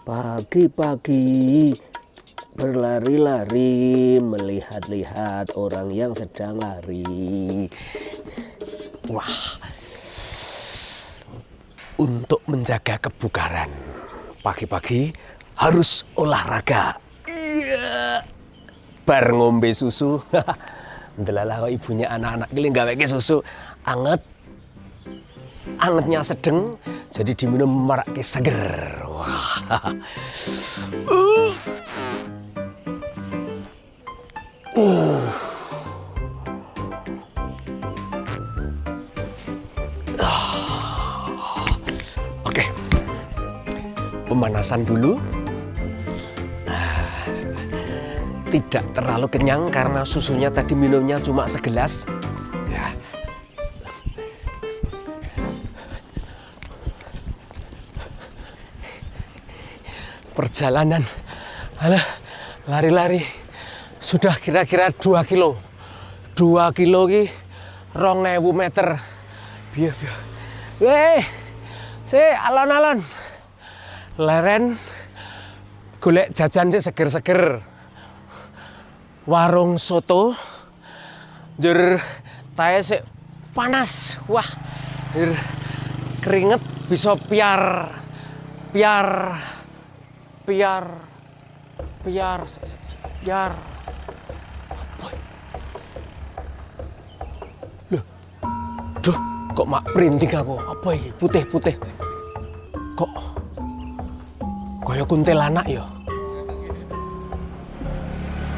Pagi-pagi berlari-lari melihat-lihat orang yang sedang lari. Wah, untuk menjaga kebugaran pagi-pagi harus olahraga. Iya. Bar ngombe susu. Ndelalah kok ibunya anak-anak iki gaweke susu anget. Angetnya sedeng, jadi diminum marake seger. Wah. Oke. Pemanasan dulu. Tidak terlalu kenyang karena susunya tadi minumnya cuma segelas. Ya. Perjalanan, lari-lari sudah kira-kira 2 kilo. 2 kilo ki 2000 meter. Biar. Alon-alon. Leren golek jajan sih seger-seger. Warung soto. Jur tae sik panas. Wah. Jur keringet bisa piar. Loh. Duh, kok mak printing aku? Apa iki? Putih-putih. Kok kaya kuntilanak ya?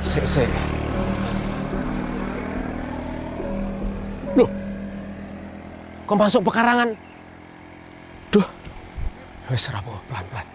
Sik. Loh. Kok masuk pekarangan? Duh. Wis rapo, pelan-pelan.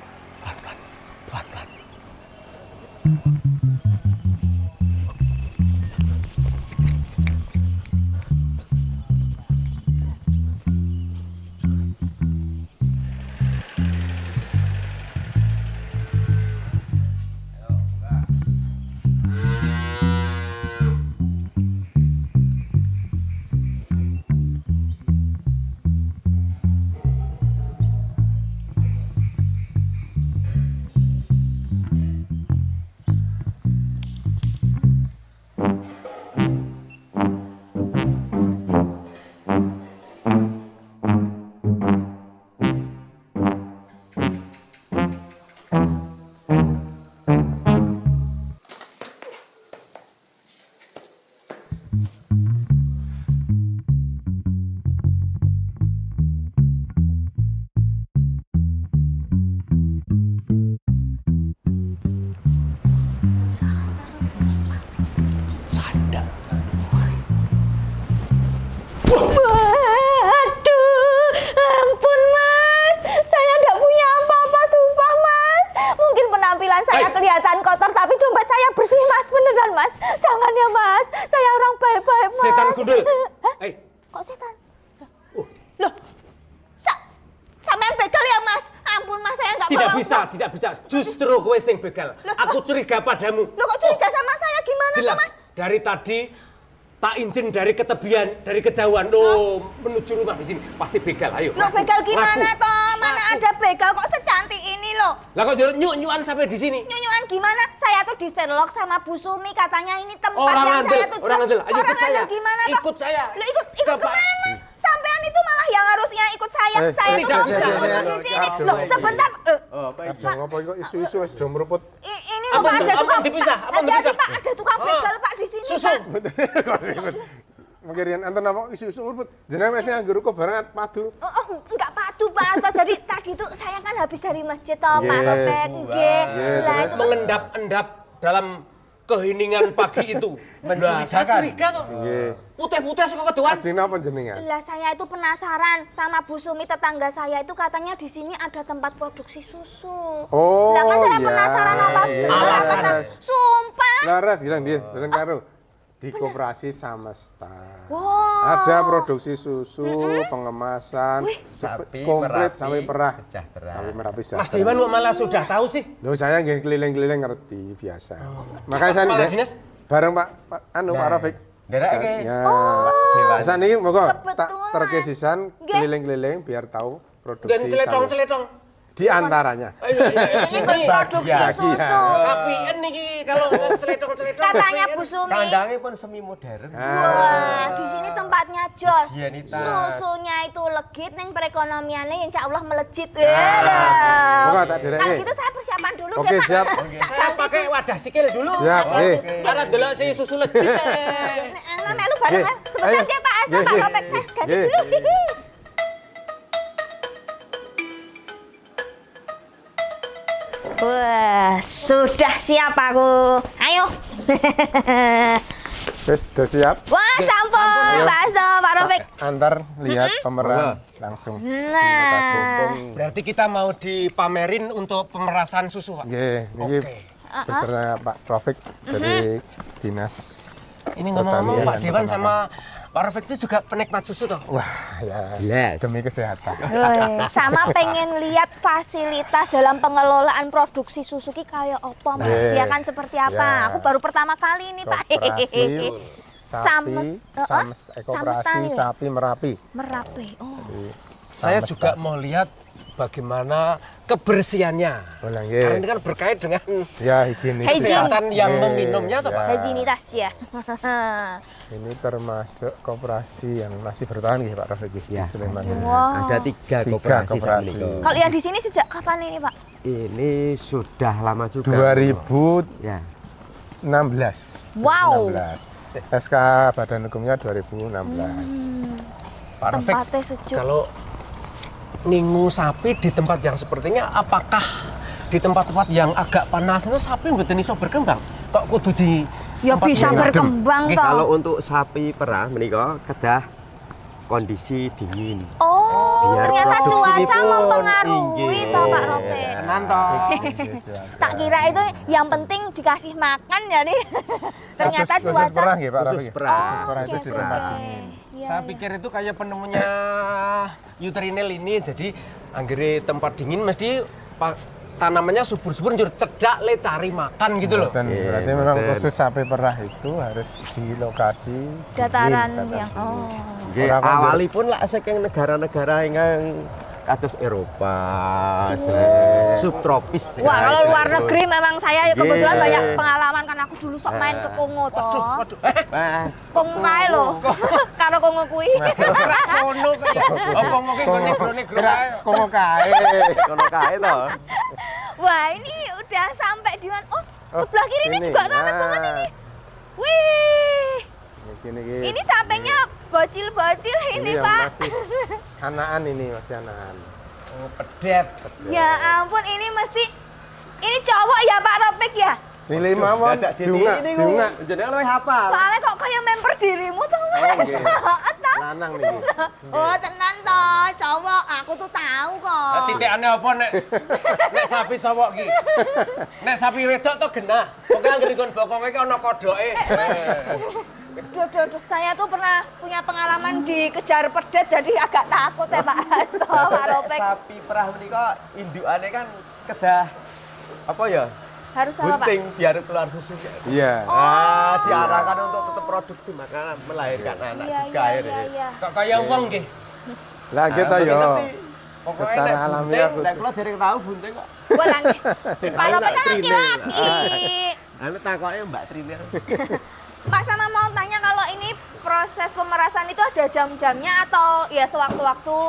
Saya kelihatan kotor, tapi dompet saya bersih, Mas. Beneran, Mas. Jangan ya, Mas. Saya orang baik-baik, Mas. Setan gundul. Kok setan? Loh, sampean begal ya, Mas? Ampun, Mas, saya nggak Tidak bisa. Justru kowe sing begal. Aku curiga padamu. Loh, kok curiga sama saya? Gimana Jelas, tuh, Mas? dari tadi tak izin dari ketebian, dari kejauhan. Loh, menuju rumah di sini. Pasti begal, ayo. Loh, begal gimana, Ngaku. toh? Mana ada begal kok secantik ini, loh. Lah kok nyuk-nyukan sampai di sini? Nyunyuan gimana? Saya tuh di Sherlock sama Bu Sumi, katanya ini tempat Orang yang ngandel, saya tuh... orang ngandel. Ayo ikut saya. Gimana, toh? Ikut saya. Loh, ikut kemana? Sampean itu malah yang harusnya ikut saya. Saya tidak tuh bisa. di sini. Loh, sebentar. Apa itu isu-isu wis do meruput. Ini loh, Pak, ada tukang... dipisah? Hati-hati, Pak, ada tukang begal, Pak, di sini, Susu. Pak. Mengkirian enten apa isu-isu meruput. Jenengan wis nganggur kok barang padu. Enggak padu, Pak. So, jadi tadi tuh saya kan habis dari masjid toh, Pak. Nggih. Lah itu Mengendap-endap dalam keheningan pagi itu. Lah, saya curiga tuh. Nggih. Putih-putih saka keduan. Ajeng napa jenengan? lah saya itu penasaran sama Bu Sumi, tetangga saya itu katanya di sini ada tempat produksi susu. Oh, lah kan saya iya. penasaran apa? Iya, alasan. Sumpah. Laras bilang dia, boten karo. Di Koperasi Samesta. Wow. Ada produksi susu, pengemasan, Sapi komplit Merapi sampai perah. Sejahtera. Sapi Merapi Mas sejahtera. Dewan kok malah sudah tahu sih. Loh, saya nggih keliling-keliling ngerti biasa. Makanya saya Kepala nggih dinas? bareng Pak Rafiq. Derek iki. Ya. Dewan. Pesan ini moga tak Kebetulan. terkesisan Nggih. keliling-keliling biar tahu produksi Dan celetong-celetong. Di antaranya. Ini kan produksi susu. Apien niki kalau celedok-celedok. Katanya Bu Sumi. Kandangnya pun semi modern. Wah, di sini tempatnya jos. Higienitas. Susunya itu legit, neng perekonomiannya insya Allah melejit. Pokoknya tak Kalau direki. gitu saya persiapan dulu Oke, ya Pak. siap. Saya pakai wadah sikil dulu. Siap, Karena delok si susu legit. Nah, melu bareng. Nggih. Sebentar Ayo. ya Pak Asta, Nggih, Pak nggih. Ropek saya ganti Nggih. dulu. Wah, sudah siap aku. Ayo. Wis, sudah siap. Wah, sampun Pak Asta, Pak Ropek. Antar lihat pemeran langsung. Nah, Berarti kita mau dipamerin untuk pemerasan susu, Pak. Nggih, niki Oke. beserta Pak Rafiq dari Dinas Ini ngomong-ngomong Pertanian Pak Dewan Peternakan. sama Pak Rafiq itu juga penikmat susu toh? Wah, ya Jelas. demi kesehatan. woi, sama pengen lihat fasilitas dalam pengelolaan produksi susu ki kayak apa Mas? Nggih. Ya kan seperti apa? Ya. Aku baru pertama kali ini Pak. Koperasi Sames, Koperasi Sapi Merapi. Merapi. Oh. Saya Samesta. juga mau lihat bagaimana kebersihannya. Boleh, Karena nggih. ini kan berkait dengan Ya, higienis. kesehatan yang Nggih, meminumnya toh, Pak. ya. Higienitas ya. Ini termasuk koperasi yang masih bertahan nggih Pak Rafiq di Ya. Sleman ini. Wow. Ada tiga Tiga koperasi saat koperasi. ini. Kalau yang di sini sejak kapan ini Pak? Ini sudah lama juga. 2016. Ya. Wow. 16. SK Badan Hukumnya 2016. Pak Rafiq, Tempatnya sejuk. kalau ngingu sapi di tempat yang sepertinya, apakah di tempat-tempat yang agak panas itu sapi nggak iso berkembang? Kok kudu di Ya tempat bisa yang adem? berkembang Nggih, toh. Kalau untuk sapi perah menika kedah kondisi dingin. Oh, Biar ternyata produksi cuaca pun mempengaruhi tinggi. toh Pak Rope. Tenan toh. Tak kira itu yang penting dikasih makan jadi ternyata Khusus cuaca. perah nggih Pak Khusus Rafiq. perah. Khusus perah itu di tempat dingin. Iya, Saya iya. pikir itu kayak penemunya Utrinel ini, jadi anggere tempat dingin mesti tanamannya subur-subur njur cedak le cari makan gitu loh. Dan Iya, berarti memang betul. khusus sapi perah itu harus di lokasi Dataran dingin, yang dataran dingin. oh. Nggih, Ora konjur. awalipun lah saking negara-negara yang kados Eropa, subtropis. Wah, kalau Nah, luar itu. negeri memang saya kebetulan Iya. banyak pengalaman karena aku dulu sok main ke Kongo toh. Waduh, Wah, Kongo kae lho. Karo Kongo kuwi. ora kono kaya. Oh, kono ki nggo negro-negro kae. Komo kae. kono kae to. Wah, ini udah sampai di mana? Oh, sebelah kiri ini sini. juga ramai Nah. banget ini. Wih, Gini, ini sampingnya bocil-bocil ini, yang Pak. masih anaan ini, masih anaan. Oh, pedet. Ya ampun, ini mesti ini cowok ya Pak Ropik ya? Nilai mawon, Dadak diunggah, ini diunggah. jenenge luwih hafal. Soalnya kok kayak member dirimu tuh Mas. Oh, nggih. Toh? Lanang nih. Oh, tenan toh, cowok. Aku tuh tahu kok. Titikane apa nek sapi cowok ki? Nek sapi wedok to genah. Pokoke anggere kon bokonge ki ana kodoke. Duh, saya tuh pernah punya pengalaman dikejar pedet jadi agak takut ya Pak Hasto, Pak Ropek. Sapi perah menika indukane kan kedah apa ya? Harus apa Pak? Bunting biar keluar susu. Iya. Ah, diarahkan untuk tetap produktif makanya melahirkan anak Iya, juga iya, akhirnya. iya. Kok kaya wong nggih. Lah kita yo. Pokoke Secara nek alamiah bunting, aku. Nek kula dereng tahu bunting kok. Boleh nih. Pak tahu Ropek nak kan Trinil. laki-laki. Anu takoknya Mbak Trinil. Pak sama mau tanya kalau ini proses pemerasan itu ada jam-jamnya atau ya sewaktu-waktu?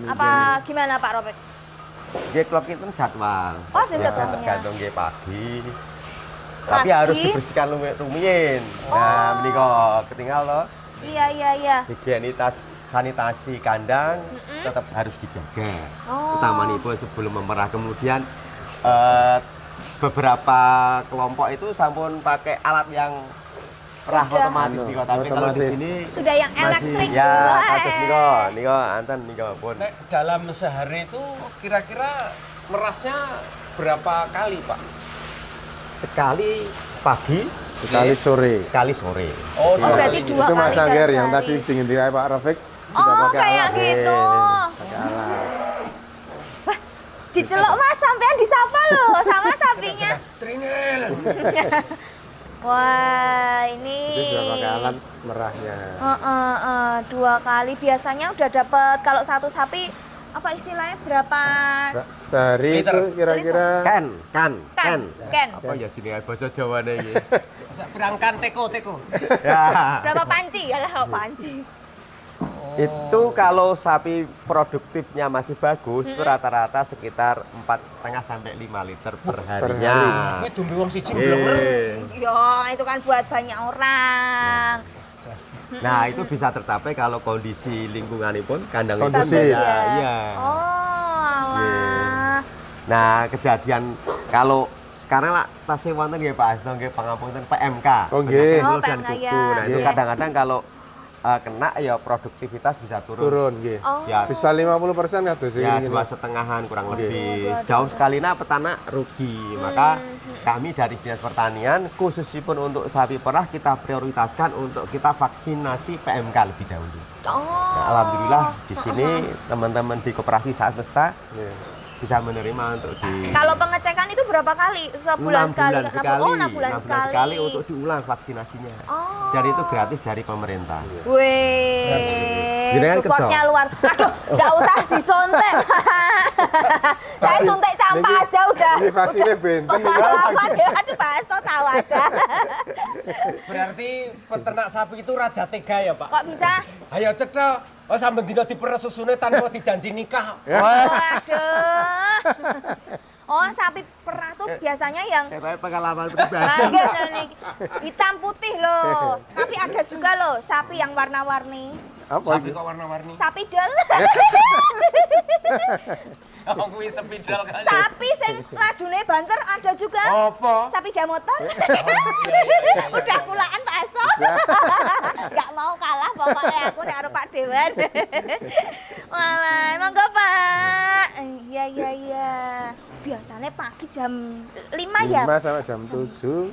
Apa gimana Pak Ropek? Nggih klub itu jadwal. Oh, ada Ya, jadwalnya. tergantung nggih pagi. Pagi? Tapi harus dibersihkan rumiyin. Nah, menika ketinggal loh. Iya. Higienitas sanitasi kandang tetap harus dijaga. Oh. Utamanipun sebelum memerah kemudian beberapa kelompok itu sampun pakai alat yang perah Udah. otomatis nih tapi kalau di Otomatis. sini Sudah yang elektrik ya dulu, kados niko anten niko pun. nek dalam sehari itu kira-kira merasnya berapa kali, Pak? Sekali pagi, Sekali sore. sekali sore. Oh, Oh, berarti dua Itu kali Mas dalam Angger yang sehari. tadi dingin-dingin Pak Rafiq sudah Oh, pakai kayak alat. gitu. Pakai alat. Diceluk Mas, sampean disapa loh sama sapinya. Trinil. Wah, ini. Itu sudah pakai alat merahnya. Dua kali biasanya udah dapet kalau satu sapi apa istilahnya berapa Sehari Liter. itu kira-kira Kan. ken? Apa ya jenenge bahasa Jawane iki? Berangkan teko. Ya. Berapa panci? Yalah, panci. Itu kalau sapi produktifnya masih bagus, itu rata-rata sekitar 4,5 sampai 5 liter per harinya. Ini dumbe wong siji Eh. belum. Ya, itu kan buat banyak orang. Nah, itu bisa tercapai kalau kondisi lingkunganipun kandang itu Kondusif. bisa, iya. Oh, alah. Nah, kejadian kalau sekarang lah tasih wonten nggih Pak Asno nggih pangapunten PMK. Oh, nggih. Penyakit mulut Oh, dan PMK, kuku. ya. Nah, itu Nggih. kadang-kadang kalau kena ya produktivitas bisa turun nggih. Oh. Ya, Bisa 50% kados ya ini. 2,5-an kurang lebih. Waduh. Jauh sekali nah peternak rugi. Maka kami dari Dinas Pertanian khususipun untuk sapi perah kita prioritaskan untuk kita vaksinasi PMK lebih dahulu. Oh. Nah, alhamdulillah di sini teman-teman di Koperasi Samesta Iya. bisa menerima untuk di Kalau pengecekan itu berapa kali? Sebulan 6 sekali? bulan sekali. Oh, 6 bulan 6 bulan sekali sekali. untuk diulang vaksinasinya. Oh. Dan itu gratis dari pemerintah. Wih, Jenengan supportnya kesel? luar. Aduh, nggak usah disuntik. Saya suntik campak Niki- aja udah. Ini vaksinnya benten ini. Pengalaman ya, aduh Pak Asto tahu aja. Berarti peternak sapi itu raja tega ya, Pak? Kok bisa? Ayo cedok. Oh sambil dino diperes susune tanpa dijanji nikah. Waduh. Oh, sapi perah tuh biasanya yang Saya pengalaman pribadi. bagus nih, hitam putih loh. Tapi ada juga loh sapi yang warna-warni. Apa Sapi ini? kok warna-warni. Sapi del. Oh, kuwi sepidal kali. Sapi sing lajune banter ada juga. Apa? Sapi motor. Udah kulaan Pak Asto. Gak mau kalah pokoknya aku nek karo Pak Dewan. Walah, monggo Pak. Iya. Biasanya pagi jam 5 ya? 5 sampai jam 7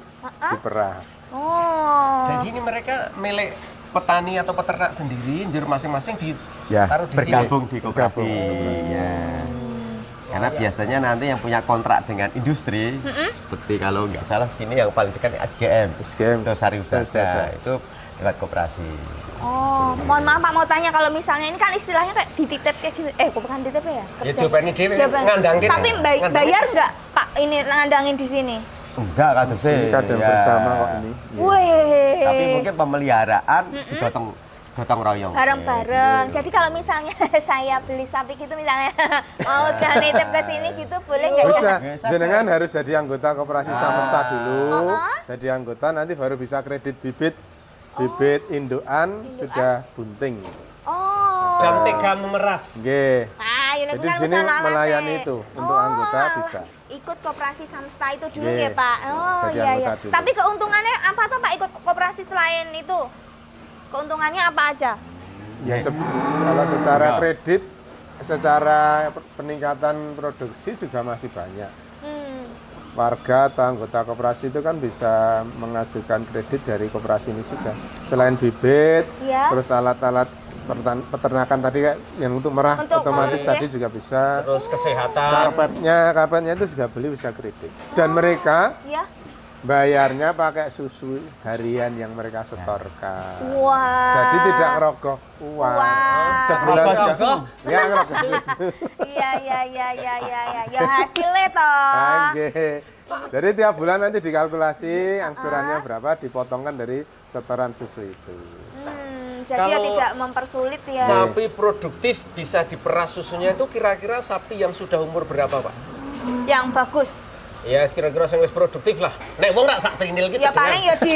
diperah. Oh. Jadi ini mereka milik petani atau peternak sendiri, njur masing-masing Ya, ditaruh di sini. bergabung di koperasi. Ya. Karena biasanya nanti yang punya kontrak dengan industri, seperti kalau nggak salah sini yang paling dekat SGM, SGM, itu Sari Sari Usaha, Usaha. itu lewat koperasi. Oh, mohon maaf Pak mau tanya kalau misalnya ini kan istilahnya kayak dititip kayak gitu. Bukan dititip ya? Ya cobain dhewe Jawaban. ngandangin. Tapi Ngandangin. bayar nggak Pak ini ngandangin di sini? Enggak, kan Ini kadang bersama kok ini. Iya. Wih. Tapi mungkin pemeliharaan gotong royong. Bareng-bareng. Jadi kalau misalnya saya beli sapi gitu misalnya mau nitip ke sini gitu boleh nggak ya? Bisa, Bisa, jenengan harus jadi anggota koperasi Samesta dulu. Oh. Jadi anggota nanti baru bisa kredit bibit indukan sudah bunting. Oh. Dan tega memeras. Nggih. Ah, ini Jadi kan sini usaha alat melayani ya. itu untuk anggota bisa. Ikut koperasi Samsta itu dulu Nggih. ya Pak. Oh Jadi iya anggota iya. dulu. Tapi keuntungannya apa tuh Pak ikut koperasi selain itu? Keuntungannya apa aja? Ya kalau secara Enggak. kredit, secara peningkatan produksi juga masih banyak. Warga atau anggota koperasi itu kan bisa mengajukan kredit dari koperasi ini juga. Selain bibit, Iya. terus alat-alat peternakan tadi kayak yang untuk merah Untuk otomatis merah, tadi juga bisa. Terus kesehatan. Karpetnya itu juga beli bisa kredit. Dan mereka Ya. bayarnya pakai susu harian yang mereka setorkan. Wah. Jadi tidak ngerogoh uang. Wah. Sebulan Ngerogoh sudah susu? ya ngerogoh susu. Iya. Ya hasilnya toh. Oke. Jadi tiap bulan nanti dikalkulasi angsurannya berapa, dipotongkan dari setoran susu itu. Jadi ya Kalau tidak mempersulit ya. Sapi produktif bisa diperas susunya itu kira-kira sapi yang sudah umur berapa, Pak? Yang bagus. Ya kira-kira yang wis produktif lah. Nek wong rak sak trinil ki Ya paling ya di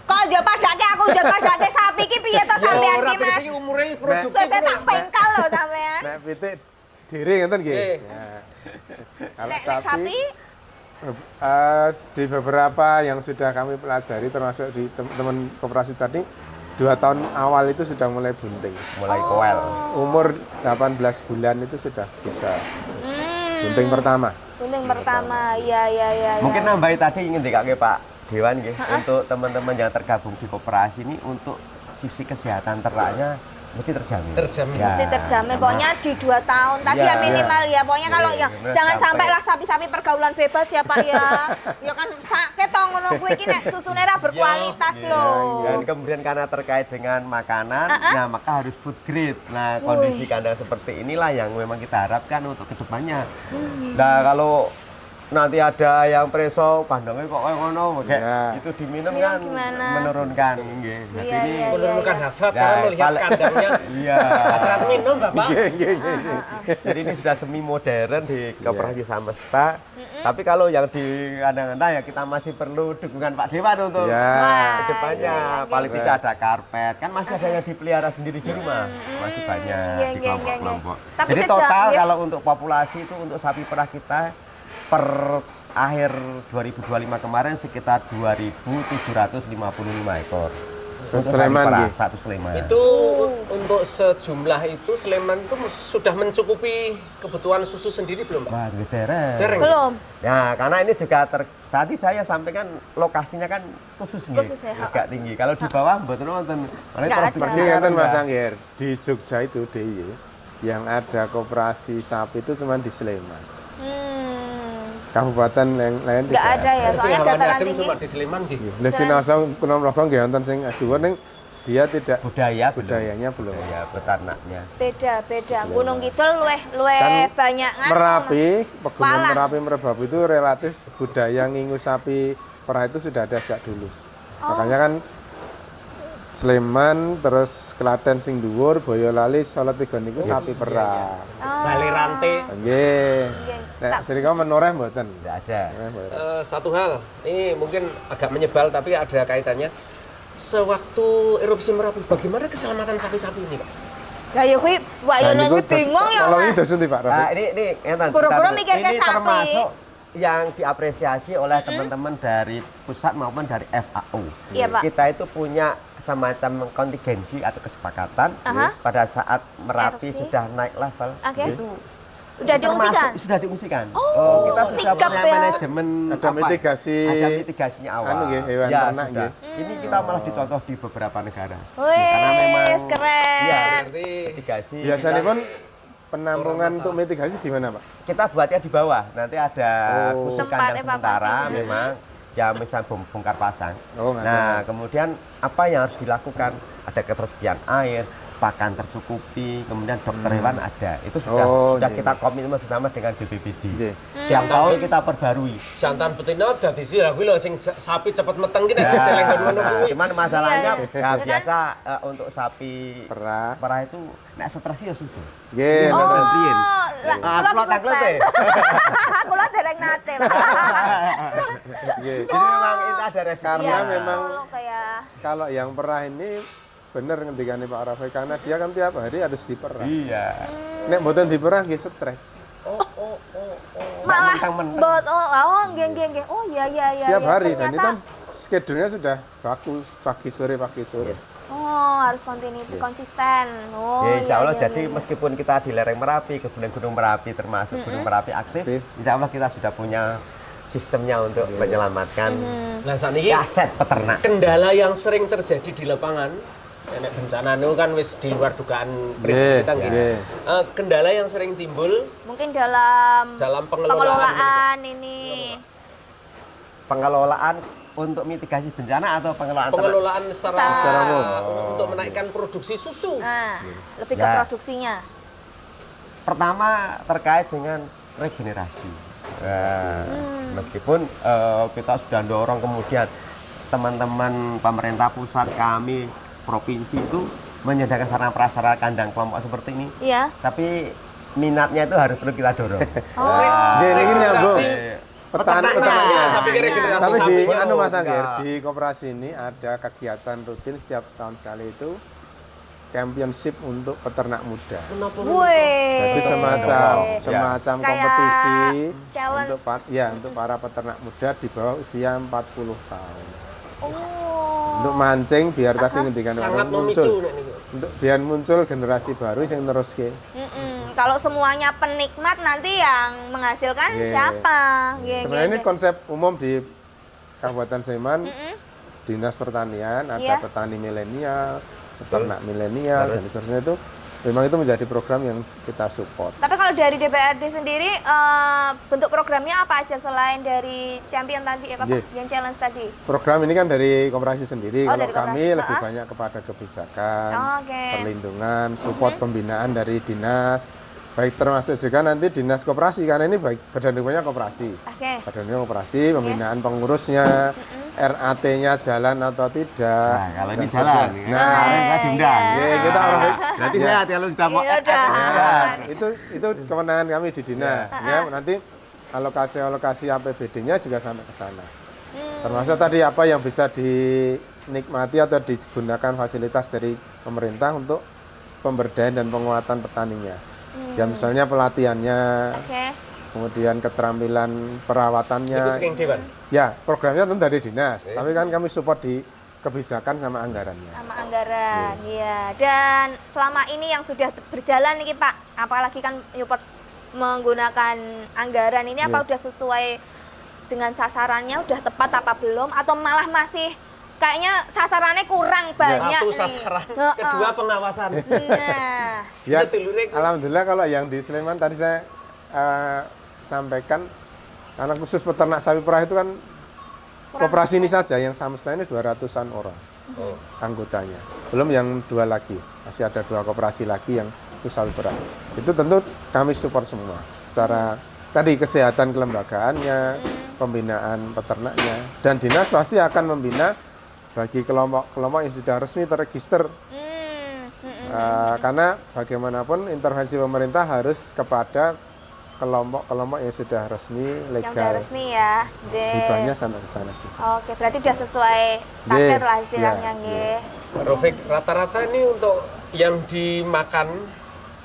kok yo padake aku yo padake sapi ki piye to sampean ora ki Mas? iki umure produktif. Saya tak pengkal loh sampean. Nek pitik diri ngeten nggih. Nggih. Ya. Kalau Nek sapi, sapi di beberapa yang sudah kami pelajari termasuk di teman-teman koperasi tadi 2 tahun awal itu sudah mulai bunting. Mulai kowel. Umur 18 bulan itu sudah bisa bunting pertama. gunting pertama. Iya. Mungkin nambahin tadi ingin dikake Pak Dewan nggih, untuk teman-teman yang tergabung di koperasi ini untuk sisi kesehatan ternaknya mesti terjamin. Terjamin. Ya, Mesti terjamin, karena- pokoknya di 2 tahun tadi Iya. ya minimal ya. Pokoknya Iya, kalau iya, yang bener, jangan sampai sampai- lah sapi-sapi pergaulan bebas ya Pak ya. Ya kan sakit toh ngono kuwi iki nek susune ra berkualitas Iya, loh. Dan kemudian karena terkait dengan makanan, nah maka harus food grade. Nah kondisi kandang seperti inilah yang memang kita harapkan untuk kedepannya. Nah kalau nanti ada yang preso kandangnya kok kayak ngono, kayak Iya. itu diminum Minum kan gimana? menurunkan. Nggih. Jadi Iya, ini iya. Menurunkan hasrat Ya, karena melihat paling- kandangnya iya. hasrat minum Bapak. Jadi ini sudah semi modern di Koperasi Samesta. Tapi kalau yang di kandang-kandang ya kita masih perlu dukungan Pak Dewan untuk Ya. kedepannya. Paling tidak ada karpet, kan masih ada yang dipelihara sendiri di rumah, masih banyak Iya, di iya, kelompok-kelompok. iya, iya. Tapi Jadi sejak- total iya. kalau untuk populasi itu untuk sapi perah kita per akhir 2025 kemarin sekitar 2.755 ekor. Untuk sapi Sleman, perah, nggih. satu Sleman. Itu untuk sejumlah itu Sleman itu sudah mencukupi kebutuhan susu sendiri belum Pak? Wah, dereng. Dereng. Belum. Ya, karena ini juga tadi saya sampaikan lokasinya kan khusus nih, Khusus ya, agak tinggi. Kalau di bawah mboten wonten. Nggak ada. Pergi ngeten Mas Anggir, di Jogja itu DIY yang ada koperasi sapi itu cuma di Sleman. Kabupaten yang lain Nggak tidak ada ya, Sing soalnya hawane dataran adem tinggi. cuma di Sleman gitu. Lah sinasa kuna mlaku nggih wonten sing aduh ning dia tidak budaya budayanya belum. budaya peternaknya. Beda. Gunung Kidul luweh Kan banyak kan. Merapi, Pegunungan Walang. Merapi Merbabu itu relatif budaya ngingu sapi perah itu sudah ada sejak dulu. Makanya kan Sleman, terus Klaten sing dhuwur, Boyolali, Solo Tiga niku sapi perah. Bali Rante. Nggih. Nggih. Nek srika menoreh mboten. Tidak ada. Satu hal, ini mungkin agak menyebal tapi ada kaitannya. Sewaktu erupsi Merapi, bagaimana keselamatan sapi-sapi ini Pak? Lah ya kuwi wayono kuwi bingung ya. Kalau Mas. itu sunti Pak Nah, Rafi. ini enten. Buru-buru kita- mikirnya ini sapi. termasuk yang diapresiasi oleh teman-teman dari pusat maupun dari FAO. Iya, Pak. Kita itu punya semacam kontingensi atau kesepakatan Aha. pada saat Merapi Erupsi. sudah naik level. Oke. Itu Udah termasuk- diungsikan. Sudah diungsikan. Oh, kita sudah sigap punya ya. manajemen Ada mitigasi- Ada mitigasinya awal. anu nggih, hewan Ya, ternak sudah. nggih. Ini kita malah dicontoh di beberapa negara. Wes, keren. Iya, Berarti mitigasi. Biasanya kita- pun penampungan untuk mitigasi di mana Pak? kita buatnya di bawah. Nanti ada Oh. khusus Tempat kandang sementara evakuasi. memang ya misal bongkar pasang. Oh, nggak Nah, kemudian apa yang harus dilakukan? Ada ketersediaan air, pakan tercukupi, kemudian dokter hewan ada. Itu Oh, sudah iya. kita komitmen bersama dengan BPBD. Iya. Setiap tahun kita perbarui. jantan betina dadi sih lah kuwi lho sing sapi cepet meteng ki nek Ya, telenggon ngono nah, kuwi. cuman masalahnya Iya, iya. ya, Ya kan? biasa untuk sapi Perah. perah itu nek stres ya sudah. Nggih. Oh, Gantiin. lah, Upload tanggal teh. Kula dereng nate, Pak. Nggih. Jadi memang itu ada resiko. Karena Iya sih, memang kalau kayak kalau yang perah ini bener ngendikane Pak Rafi karena dia kan tiap hari harus diperah. Iya. Nek mboten diperah nggih stres. malah mentang-mentang. nggih. Oh iya. Tiap iya. hari dan itu Ternyata- kan schedule-nya sudah bagus pagi sore. Oh, harus konsisten. Oh, Ya, insya Allah iya, jadi iya. meskipun kita di lereng Merapi, kemudian Gunung Merapi termasuk Gunung Merapi aktif, Aktif. insya Allah kita sudah punya sistemnya untuk menyelamatkan Lah sakniki aset peternak. kendala yang sering terjadi di lapangan nek bencana itu kan wis di luar dugaan prediksi kita nggih. nggih. Kendala yang sering timbul Mungkin dalam pengelolaan ini. Pengelolaan untuk mitigasi bencana atau pengelolaan ternak? pengelolaan Secara Secara umum. untuk menaikkan produksi susu. Nah, lebih ke Ya. produksinya. Pertama terkait dengan regenerasi. Nah, meskipun kita sudah dorong kemudian teman-teman pemerintah pusat kami provinsi itu menyediakan sarana prasarana kandang kelompok seperti ini, Iya. tapi minatnya itu harus perlu kita dorong. Nggih niki nyambung. Peternaknya. Peternaknya. Saya pikir regenerasi Tapi di sapi. anu Mas Ya. Anggir, di koperasi ini ada kegiatan rutin setiap setahun sekali itu championship untuk peternak muda. Wih. Jadi semacam Kayak kompetisi challenge. untuk para peternak muda di bawah usia 40 tahun. Oh. Untuk mancing biar tadi ngendikan Sangat orang memicu muncul. nek niku. Untuk biar muncul generasi baru yang neruske. Kalau semuanya penikmat nanti yang menghasilkan Iya. siapa? Iya, Sebenarnya iya, ini iya. konsep umum di Kabupaten Sleman, Dinas Pertanian, ada Iya. petani milenial, peternak milenial dan seterusnya itu memang itu menjadi program yang kita support. Tapi kalau dari DPRD sendiri bentuk programnya apa aja selain dari champion tadi yang challenge tadi? Program ini kan dari koperasi sendiri. Oh, Kalau dari kami koperasi. lebih banyak kepada kebijakan, Oke. perlindungan, support pembinaan dari dinas, baik termasuk juga nanti dinas koperasi karena ini badan hukumnya koperasi. Oke. Badan hukumnya koperasi, pembinaan pengurusnya, RAT-nya jalan atau tidak. Nah, kalau ini dan jalan. sebagainya. Nah, kemarin saya diundang. Ya, kita orang Berarti ya. saya kalau sudah mau Iya, udah. Ya, itu kewenangan kami di dinas. Ya, nanti alokasi APBD-nya juga sampai ke sana. Termasuk tadi apa yang bisa dinikmati atau digunakan fasilitas dari pemerintah untuk pemberdayaan dan penguatan petaninya. Ya misalnya pelatihannya, Oke. kemudian keterampilan perawatannya. Itu saking Dewan. Ya, programnya tentu dari dinas, tapi kan kami support di kebijakan sama anggarannya. Sama anggaran, iya. Dan selama ini yang sudah berjalan nih Pak, apalagi kan Newport menggunakan anggaran ini apa udah sesuai dengan sasarannya, udah tepat apa belum? Atau malah masih kayaknya sasarannya kurang banyak Satu nih. sasaran, Heeh. kedua pengawasan. Nah, Ya, Sedulurnya alhamdulillah kalau yang di Sleman tadi saya sampaikan, karena khusus peternak sapi perah itu kan koperasi ini saja yang samesta ini 200-an orang anggotanya. Belum yang 2 lagi, masih ada 2 koperasi lagi yang itu sapi perah. Itu tentu kami support semua secara tadi kesehatan kelembagaannya, pembinaan peternaknya, dan dinas pasti akan membina bagi kelompok-kelompok yang sudah resmi terregister. Karena bagaimanapun intervensi pemerintah harus kepada kelompok-kelompok yang sudah resmi, yang udah legal. resmi ya. J. Hibahnya sampai ke sana juga. Oke, berarti udah sesuai target lah istilahnya, Iya, nggih. Rofik, rata-rata ini untuk yang dimakan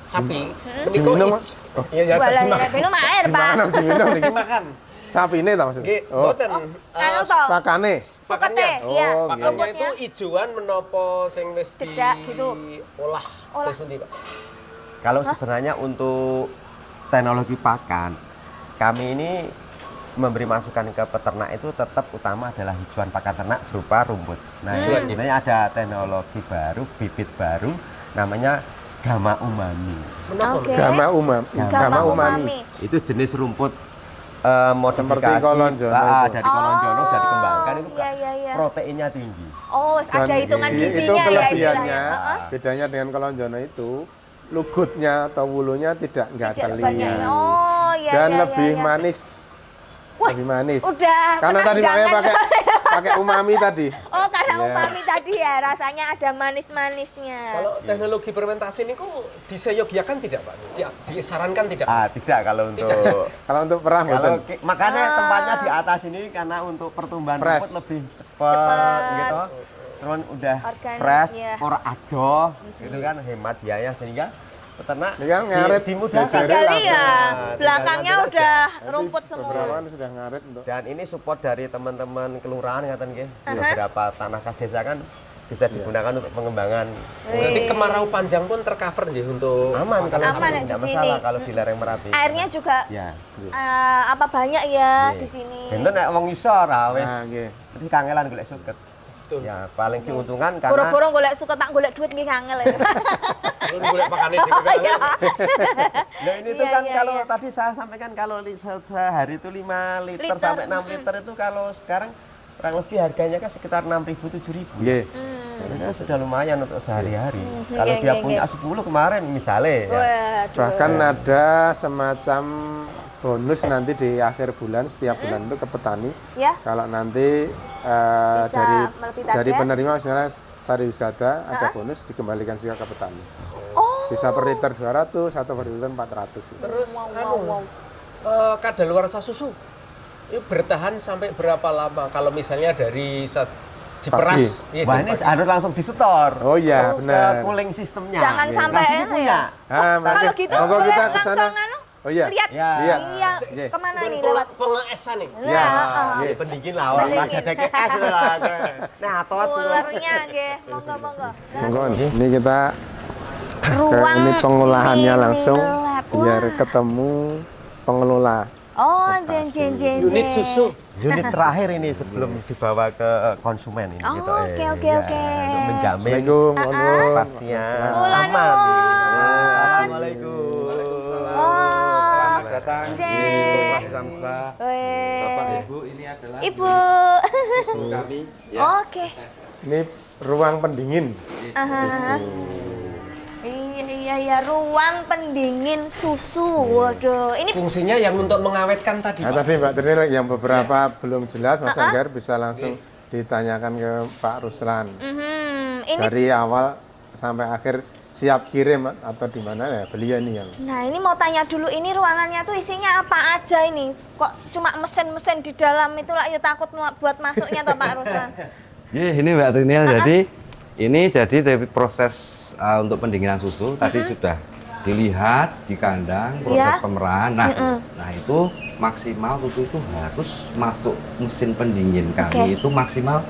sapi, Diminum, Mas? Iya, ya, Walah, dimakan. minum air, Pak. Gimana diminum nih? Dimakan. Sapi ini tak maksudnya? Nggih, boten. Anu toh, Pakane. sukete, iya. Oh, Pakannya itu Rumputnya. ijuan menopo sing wis Cedak gitu. diolah. Olah. Terus pundi, Pak? Kalau sebenarnya untuk teknologi pakan, kami ini memberi masukan ke peternak itu tetap utama adalah hijauan pakan ternak berupa rumput. Nah, sebenarnya ada teknologi baru, bibit baru, namanya Gama Umami. Oke. Gama Gama umami. umami. Itu jenis rumput modifikasi Seperti kolonjono itu. dari kolonjono sudah dikembangkan itu Iya. proteinnya tinggi. Oh, wis ada hitungan itu gizinya ya kelebihannya, istilahnya. Heeh. bedanya dengan kolonjono itu, lugutnya atau wulunya tidak Tidak teli. sebanyak. Oh, iya Dan iya, lebih iya. manis. Wah, lebih manis. udah Karena tadi makanya penanjangan. pakai umami tadi. Oh, karena Iya. umami tadi ya, rasanya ada manis-manisnya. Kalau teknologi fermentasi ini kok diseyogyakan tidak, Pak? Disarankan tidak? Tidak kalau untuk Kalau untuk perah kalau betul. makanya tempatnya di atas ini karena untuk pertumbuhan Fresh. rumput lebih Cepet. cepat gitu. Terus udah Organik, fresh, iya. ora adoh, gitu kan hemat biaya sehingga peternak Ini kan ngarit dimudahkan. jejer. Tinggal langsung. ya, Nah, belakangnya tinggal udah Nanti rumput semua. Beberapa kan sudah ngarit untuk Dan ini support dari teman-teman kelurahan ngaten nggih. Beberapa tanah kas desa kan bisa digunakan untuk pengembangan. Berarti kemarau panjang pun tercover ya untuk Aman kalau Aman ya tidak di masalah sini. kalau di lereng Merapi. Airnya juga Ya. apa banyak ya Iya. di sini. Enten nek wong isor wis. Nah, nggih. Terus kangelan golek suket. Betul. Ya, paling diuntungkan karena Boro-boro golek suka tak golek duit nggih angel ya. Lu golek pakane dhewe kan. Nah ini tuh Iya, kan iya, kalau iya. tadi saya sampaikan kalau sehari itu 5 liter, Liter, sampai 6 liter itu kalau sekarang kurang lebih harganya kan sekitar 6.000 7.000. Nggih. Jadi kan sudah lumayan untuk sehari-hari. Kalau iya, dia iya, punya 10 kemarin misalnya ya. Waduh. Bahkan ada semacam bonus nanti di akhir bulan, setiap bulan itu ke petani. Ya. Kalau nanti Bisa melebihi target. dari penerima misalnya sariwisata ada bonus dikembalikan juga ke petani. Oh. Bisa per liter 200 atau per liter 400 gitu. Terus kadaluarsa susu itu bertahan sampai berapa lama kalau misalnya dari diperas? Iya, Wah ini harus langsung disetor. Oh iya, Ke benar. cooling sistemnya. Jangan sampai Kasih anu punya. Ah, Kalau gitu monggo boleh kita ke langsung sana. anu. Oh iya. Lihat. Ya. Lihat. Iya. Iya. Kemana nih Pun lewat? pengeesan nih. Ya. Nah, Ini pendingin lah orang Pendingin. ada kayak es lah. Nah, atos. Ulernya nggih. Monggo. Monggo. Ini kita ke Ruang unit pengolahannya ini langsung lab. biar Wah. ketemu pengelola Oh, jen. Unit susu. Unit terakhir ini sebelum dibawa ke konsumen ini Oh, gitu. oke. Untuk menjamin Assalamualaikum, monggo. kepastian Kula aman. nuwun. Assalamualaikum. Oh, Datang di Jen. Koperasi Samstra. Bapak Weh. Ibu, ini adalah Ibu. susu kami. Ya. Oke. Ini ruang pendingin. Aha. Iya, ruang pendingin susu. Waduh, ini Fungsinya yang untuk mengawetkan tadi, Nah, Pak. tadi Mbak Trinil yang beberapa belum jelas, Mas Anggar bisa langsung ditanyakan ke Pak Ruslan. ini Dari awal sampai akhir siap kirim atau di mana ya beliau ini yang. Nah, ini mau tanya dulu, ini ruangannya tuh isinya apa aja ini? Kok cuma mesin-mesin di dalam itu lah, ya takut buat masuknya toh Pak Ruslan. Ini Mbak Trinil, jadi dari proses untuk pendinginan susu tadi sudah dilihat di kandang proses Iya. pemerahan. Nah itu maksimal susu itu harus masuk mesin pendingin kami Oke. itu maksimal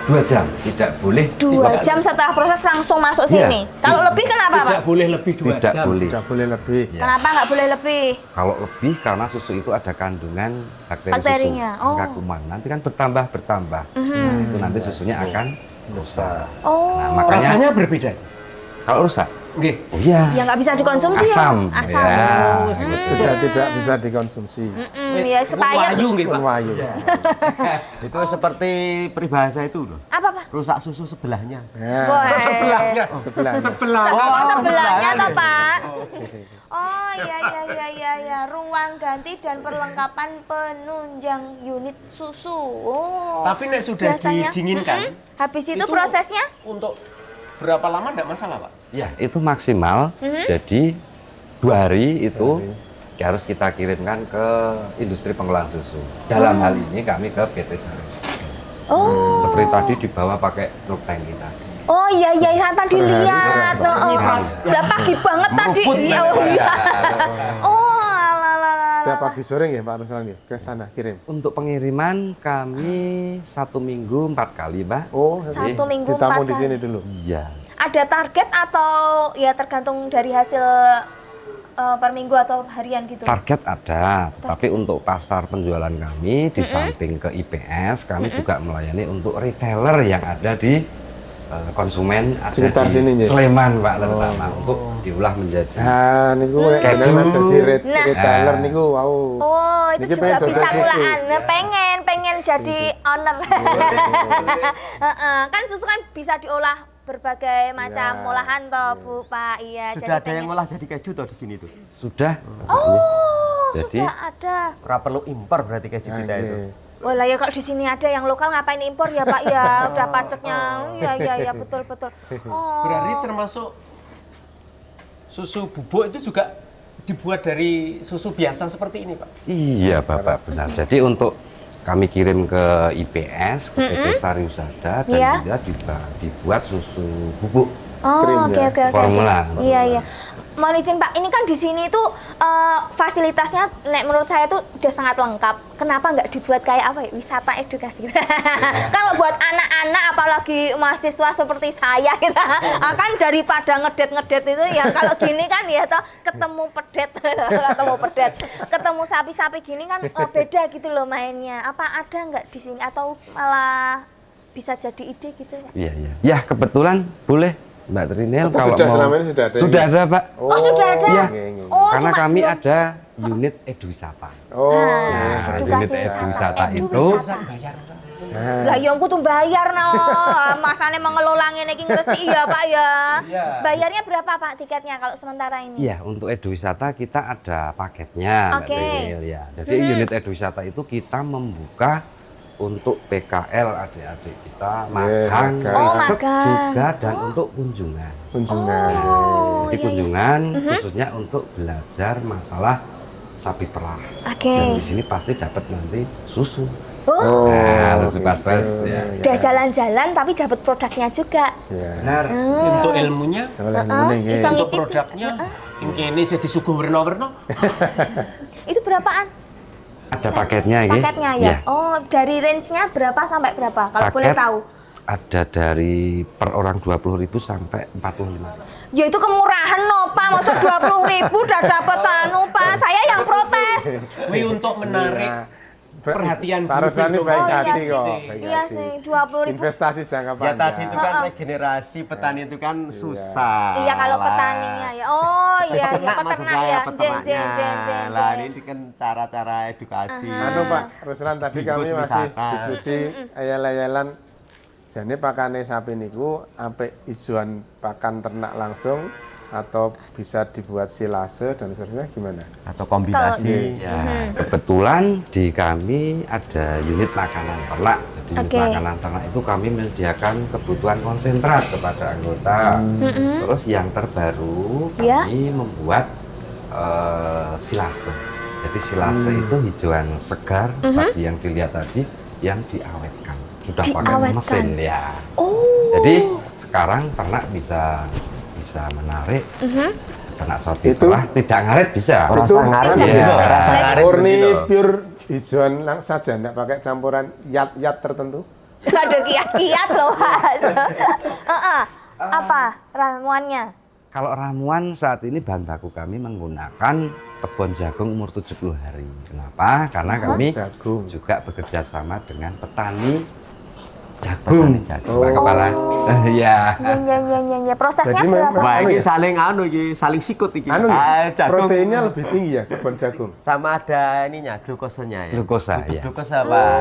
2 jam, tidak boleh 2 jam setelah proses langsung masuk Iya. sini. Kalau lebih kenapa Tidak Pak? boleh lebih 2 tidak jam. boleh. Tidak boleh lebih. Ya. Kenapa nggak boleh lebih? Kalau lebih karena susu itu ada kandungan bakteri Bakterinya, susu, oh. angka kuman. Nanti kan bertambah. Nah, itu nanti susunya akan rusak. Oh, Nah, makanya Rasanya berbeda. kalau rusak, Nggih. oh iya, ya nggak bisa dikonsumsi asam. ya? Asam. Ya. Sudah tidak bisa dikonsumsi. Ya supaya Wayu nggih, Pak. Wayu. Itu seperti peribahasa itu loh. apa Pak? Rusak susu sebelahnya. Ya, Boleh. Sebelahnya. sebelah. Sebelah. Oh, sebelahnya toh Pak. Oh iya, ruang ganti dan perlengkapan penunjang unit susu. Oh. Tapi nek sudah biasanya, didinginkan, habis itu itu- prosesnya? untuk berapa lama enggak masalah, Pak? Ya, itu maksimal. Jadi 2 hari itu harus kita kirimkan ke industri pengolahan susu. Dalam hal ini kami ke PT Sarius. Oh. Seperti tadi dibawa pakai truk tangki tadi. Oh iya, saya tadi Per hari lihat. sudah Oh, udah pagi banget tadi. Iya, oh iya. Oh, alah. Setiap pagi sore ya Pak Ruslan ya ke sana kirim. Untuk pengiriman kami 1 minggu 4 kali, Mbak. Oh, 1 minggu 4 ditampung di kali. sini dulu. Iya. Ada target atau ya tergantung dari hasil per minggu atau harian gitu? Target ada, tapi untuk pasar penjualan kami di samping ke IPS, kami juga melayani untuk retailer yang ada di konsumen ada Sekitar di sini, ya? Sleman, Pak, terutama untuk diolah menjadi Nah, niku nek Keju. jenengan jadi Nah. retailer niku wow. Oh, itu Niki juga pengen bisa dodol susu. kulaan. Nah, pengen jadi owner. Heeh, kan susu kan bisa diolah berbagai macam Ya. olahan toh, Bu, Pak. Iya, Sudah ada pengen. yang ngolah jadi keju toh di sini tuh. sudah. Oh, Jadi- sudah ada. Ora perlu impor berarti keju Nah, kita itu. nggih. Wah lah ya kalau di sini ada yang lokal ngapain impor ya Pak ya, udah pajaknya. Iya betul. Oh. Berarti termasuk susu bubuk itu juga dibuat dari susu biasa seperti ini, Pak. Iya, Bapak, benar. Jadi untuk kami kirim ke IPS, ke PT Sariusada, dan Iya. juga dibuat susu bubuk. Oh, Krim oke. ya? Formula. Iya. Mohon izin Pak, ini kan di sini tuh fasilitasnya menurut saya tuh udah sangat lengkap. Kenapa nggak dibuat kayak apa ya? Wisata edukasi. Kalau buat anak-anak apalagi mahasiswa seperti saya gitu. Kan daripada ngedet itu ya kalau gini kan ya toh ketemu pedet, ketemu sapi-sapi gini kan beda gitu loh mainnya. Apa ada nggak di sini atau malah bisa jadi ide gitu ya? Iya, iya. Ya, kebetulan boleh, Mbak Trinil. Oh, sudah selama ini sudah ada Sudah ini? ada, Pak. Oh, sudah ada? Iya. Oh, Karena cuma kami belum. ada unit eduwisata. Oh, Nah, unit eduwisata itu Lah yang kudu bayar no. Masane mengelola ngene iki ngresiki ya, Pak ya. Bayarnya berapa, Pak, tiketnya kalau sementara ini? Iya, untuk eduwisata kita ada paketnya, Mbak Oke. Trinil, ya. Jadi unit eduwisata itu kita membuka untuk PKL adik-adik kita, magang, magang. Oh, riset magang. juga, dan untuk kunjungan. kunjungan. Oh, Jadi iya, kunjungan khususnya untuk belajar masalah sapi perah. Oke. Dan di sini pasti dapat nanti susu. Oh, Nah, susu pastas ya. udah jalan-jalan tapi dapat produknya juga. Ya. Benar. Untuk ilmunya, Oleh ngene nggih. Iso untuk ngicipi. produknya, ini saya disuguh warna-warna. Itu berapaan Ada paketnya ya. paketnya ya? Oh, dari range-nya berapa sampai berapa? Kalau boleh tahu. Ada dari per orang 20.000 sampai 45. Ya itu kemurahan no Pak, masa 20.000 udah dapat anu Pak. Saya yang protes. Kuwi untuk menarik perhatian Pak Roslani guru baik Oh, iya hati sih. kok. Iya sih, 20.000. Investasi jangka Ya panjang. tadi itu kan regenerasi petani itu kan susah. Iya kalau lah. petaninya ya. Oh iya, Peternak maksud peternak saya, ya. peternaknya. Lah Jen. ini kan cara-cara edukasi. Anu Pak Ruslan tadi Di kami bus masih wisata. diskusi ayal-ayalan jane pakane sapi niku apik ijuan pakan ternak langsung atau bisa dibuat silase dan seterusnya gimana? Atau kombinasi. Ya, kebetulan di kami ada unit makanan ternak. Jadi unit Oke. makanan ternak itu kami menyediakan kebutuhan konsentrat kepada anggota. Terus yang terbaru Ya. kami membuat silase. Jadi silase itu hijauan segar seperti yang dilihat tadi yang diawetkan. Sudah pakai Diawetkan. mesin ya. Oh. Jadi sekarang ternak bisa menarik. Ternak sapi Itu- perah tidak ngaret bisa. Itu ngaret Udah. gitu. Iya. Rasa ngaret murni gitu. pure hijauan saja, enggak pakai campuran yat tertentu. Ada kiat-kiat loh, Mas. Apa ramuannya? Kalau ramuan saat ini bahan baku kami menggunakan kebun jagung umur 70 hari. Kenapa? Karena kami Jagung. juga bekerja sama dengan petani jagung. jagung. Pak Kepala. Iya. Ya. Prosesnya Jadi berapa? Wah, Anu ini ya? saling sikut iki. Anu ya, jagung proteinnya lebih tinggi ya kebun jagung. sama ada ininya glukosanya ya. Glukosa ya. Glukosa Pak.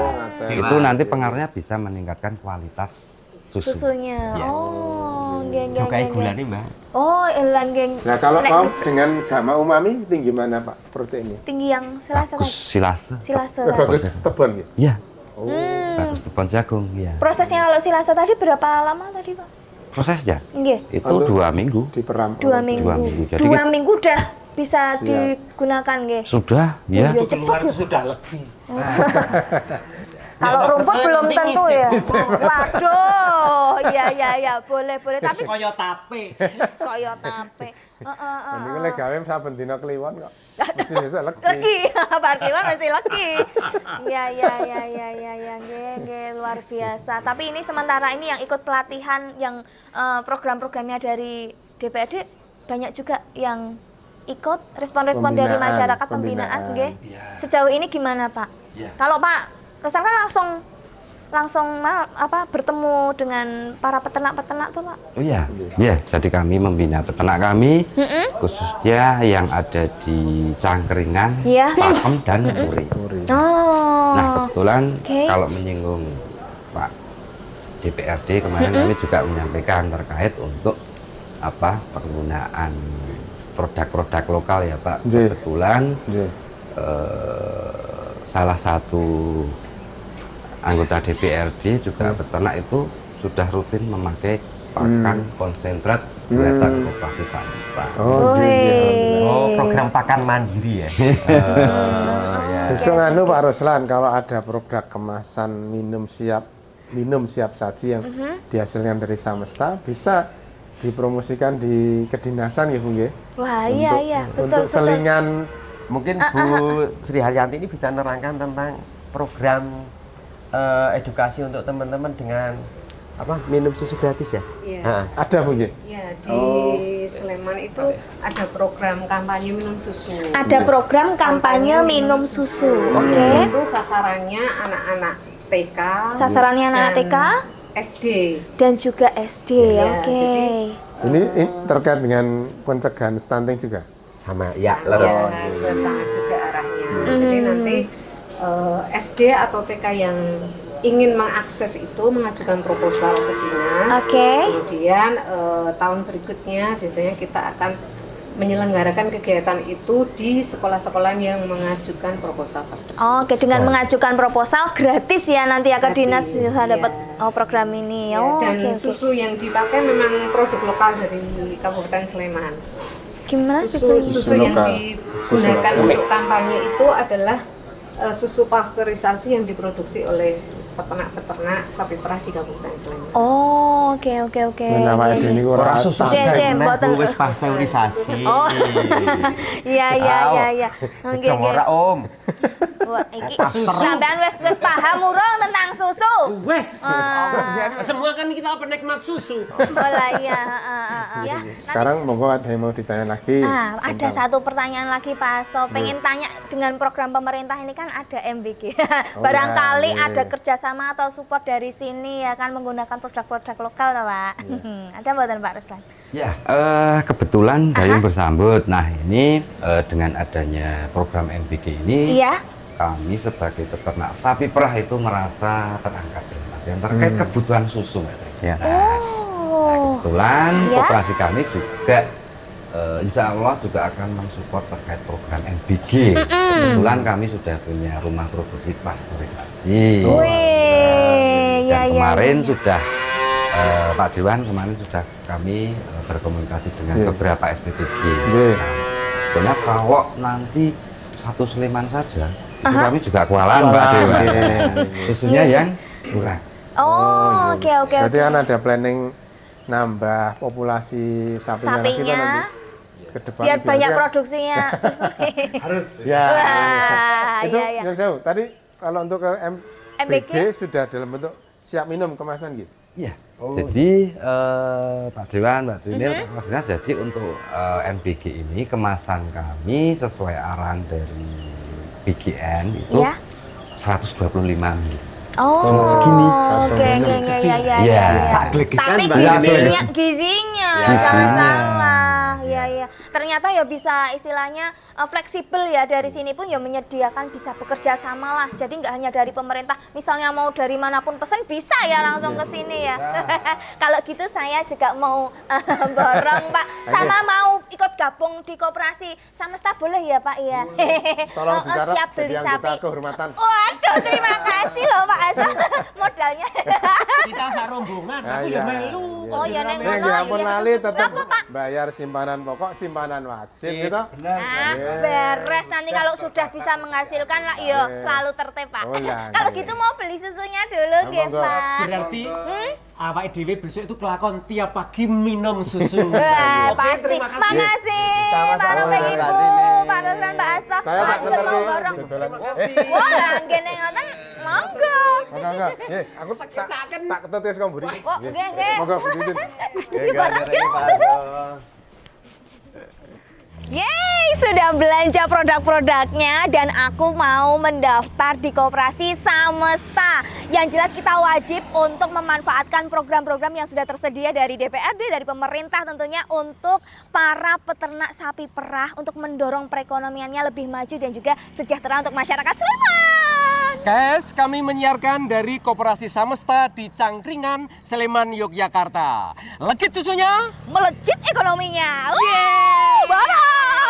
Itu nanti pengaruhnya bisa meningkatkan kualitas susu. Susunya. Ya. Oh, Juga kayak gula nih, Mbak. Oh, elang geng. Nah kalau Nek, mau dengan gamma umami tinggi mana Pak proteinnya? tinggi yang selasa Bagus tadi. silase. Silase Eh, tadi. bagus tebon gitu. Iya. Oh. Bagus kebun jagung ya. Prosesnya kalau silase tadi berapa lama tadi, Pak? Prosesnya Nggih. itu Untuk 2 minggu. Diperam. 2 minggu. 2 minggu. Jadi 2 kita- minggu udah bisa Siap. digunakan, nggih. Sudah ya. Iya, Keluar cepet itu ya. sudah lebih. Kalau rumput saya belum nanti tentu ngicip. ya. Waduh, ya, boleh. Tapi Kaya tape. kaya tape. Ini gue gawe saben dina kliwon kok. Mesti besok legi. Legi, parkiran masih legi. Ya, nggih, luar biasa. Tapi ini sementara ini yang ikut pelatihan yang program-programnya dari DPRD banyak juga yang ikut respon-respon dari Pembinaan, masyarakat pembinaan. pembinaan, nggih. Iya. Sejauh ini gimana, Pak? Iya. Kalau Pak Rosan kan langsung bertemu dengan para peternak-peternak tuh, Pak. Oh iya, ya. Jadi kami membina peternak kami, khususnya yang ada di Cangkringan, Iya. Pakem, dan Turi. Oh. Nah kebetulan Oke. kalau menyinggung Pak DPRD kemarin kami juga menyampaikan terkait untuk penggunaan produk-produk lokal ya Pak. Nggih. Kebetulan Nggih. salah satu anggota DPRD juga peternak itu sudah rutin memakai pakan konsentrat buatan koperasi Samesta. Oh, Woi. iya. Oh, program pakan mandiri ya. Besok anu Pak Ruslan kalau ada produk kemasan minum siap saji yang dihasilkan dari Samesta bisa dipromosikan di kedinasan ya Bu nggih. Wah, iya, betul. Untuk selingan Mungkin Bu Sri Haryanti ini bisa nerangkan tentang program edukasi untuk teman-teman dengan minum susu gratis ya? Iya. ada Bu nggih. Ya, di Sleman itu ada program kampanye minum susu. Ada program kampanye minum susu. Oke. Itu sasarannya anak-anak TK. Sasarannya anak dan TK SD. dan juga SD. Iya, Oke. Ini terkait dengan pencegahan stunting juga. Sama, ya, Ya, leres. ke sana juga arahnya. Jadi nanti SD atau TK yang ingin mengakses itu mengajukan proposal ke dinas. Oke. Kemudian tahun berikutnya biasanya kita akan menyelenggarakan kegiatan itu di sekolah-sekolah yang mengajukan proposal tersebut. Oke, dengan mengajukan proposal gratis ya nanti ya ke Gratis, dinas bisa iya. dapat program ini. Ya, Oh, dan oke. susu yang dipakai memang produk lokal dari Kabupaten Sleman. Gimana Susu susunya? yang lokal. Susu digunakan lokal. untuk kampanye itu adalah susu pasteurisasi yang diproduksi oleh peternak-peternak sapi perah di Kabupaten Sleman. Oh, oke. Men awake dhewe niku ora Ora susah Jen, kan, mboten. wis pasteurisasi. Oh. Iya. Oke. Dong ora Om. Wah, iki sampean wis paham urung tentang susu? Wes. Ah. Semua kan kita penikmat susu. Oh lah iya, ya. Sekarang monggo ada yang mau ditanya lagi. Nah, ada satu pertanyaan lagi Pak Hasto. Pengen tanya dengan program pemerintah ini kan ada MBG. Barangkali iya. ada kerjasama atau support dari sini ya kan menggunakan produk-produk lokal toh, Pak. Ada mboten Pak Ruslan? Ya, kebetulan Dayung bersambut. Nah, ini dengan adanya program MBG ini, Iya. kami sebagai peternak sapi perah itu merasa terangkat yang terkait kebutuhan susu. Ya. Oh. Kebetulan Ya. koperasi kami juga insya Allah juga akan mensupport terkait program MBG. Kebetulan kami sudah punya rumah produksi pasteurisasi. Wih, Dan ya. kemarin sudah Pak Dewan kemarin sudah kami berkomunikasi dengan beberapa SPPG. Iya. Nah, sebetulnya kalau nanti satu Sleman saja itu kami juga kewalahan Pak Dewan. Susunya yang kurang. Oh, oke. Berarti kan ada planning nambah populasi sapinya lagi kan nanti ke depan. Biar banyak kan- produksinya susu. Harus. Ya. Wah, Itu iya. yang jauh. Tadi kalau untuk ke MBG? MBG sudah dalam bentuk siap minum kemasan gitu. Iya. Jadi Pak Dewan, Mbak Trinil, maksudnya jadi untuk MBG ini kemasan kami sesuai arahan dari BGN itu Ya. 125 ml. Oh, segini. oke, Iya. iya. Saglegitan, Tapi Mbak. gizinya Gizinya. jangan salah. Iya. Ternyata ya bisa istilahnya fleksibel ya dari sini pun ya menyediakan bisa bekerja sama lah. Jadi nggak hanya dari pemerintah, misalnya mau dari manapun pesen bisa ya langsung ke sini ya. Kalau gitu saya juga mau borong Pak, sama mau ikut gabung di koperasi Samesta boleh ya Pak ya. Tolong dicatat siap jadi beli anggota sapi. kehormatan. Waduh, terima kasih loh Pak Asa. Modalnya. Kita sarombongan, Ah, aku iya, ya melu. iya. Oh ya neng Neng ya ampun lali tetap Kenapa, Pak? bayar simpanan pokok, simpanan wajib gitu. Ah, beres nanti kalau sudah bisa menghasilkan lah yo selalu tertib Pak. Oh, lah, Kalau iya. gitu mau beli susunya dulu Ah, nggih monggo. Pak. Berarti awake dhewe besok itu kelakon tiap pagi minum susu. Wah, Oke, pasti. terima kasih. Makasih. Sama-sama, Pak Rupeng Mbak Ibu, Trini. Pak Ruslan, Pak Asta. Saya tak Lanjut keter mau ki borong. dodolan. Wah, langgen ning ngoten. Monggo. Enggak. Nggih, aku tak ketetes kok mburi. Oh, nggih. Monggo Bu Titin. Yeay, sudah belanja produk-produknya dan aku mau mendaftar di Koperasi Samesta. Yang jelas kita wajib untuk memanfaatkan program-program yang sudah tersedia dari DPRD, dari pemerintah tentunya untuk para peternak sapi perah untuk mendorong perekonomiannya lebih maju dan juga sejahtera untuk masyarakat Sleman. Guys, kami menyiarkan dari Koperasi Samesta di Cangkringan, Sleman, Yogyakarta. Legit susunya. Melejit ekonominya. Yeay, barang.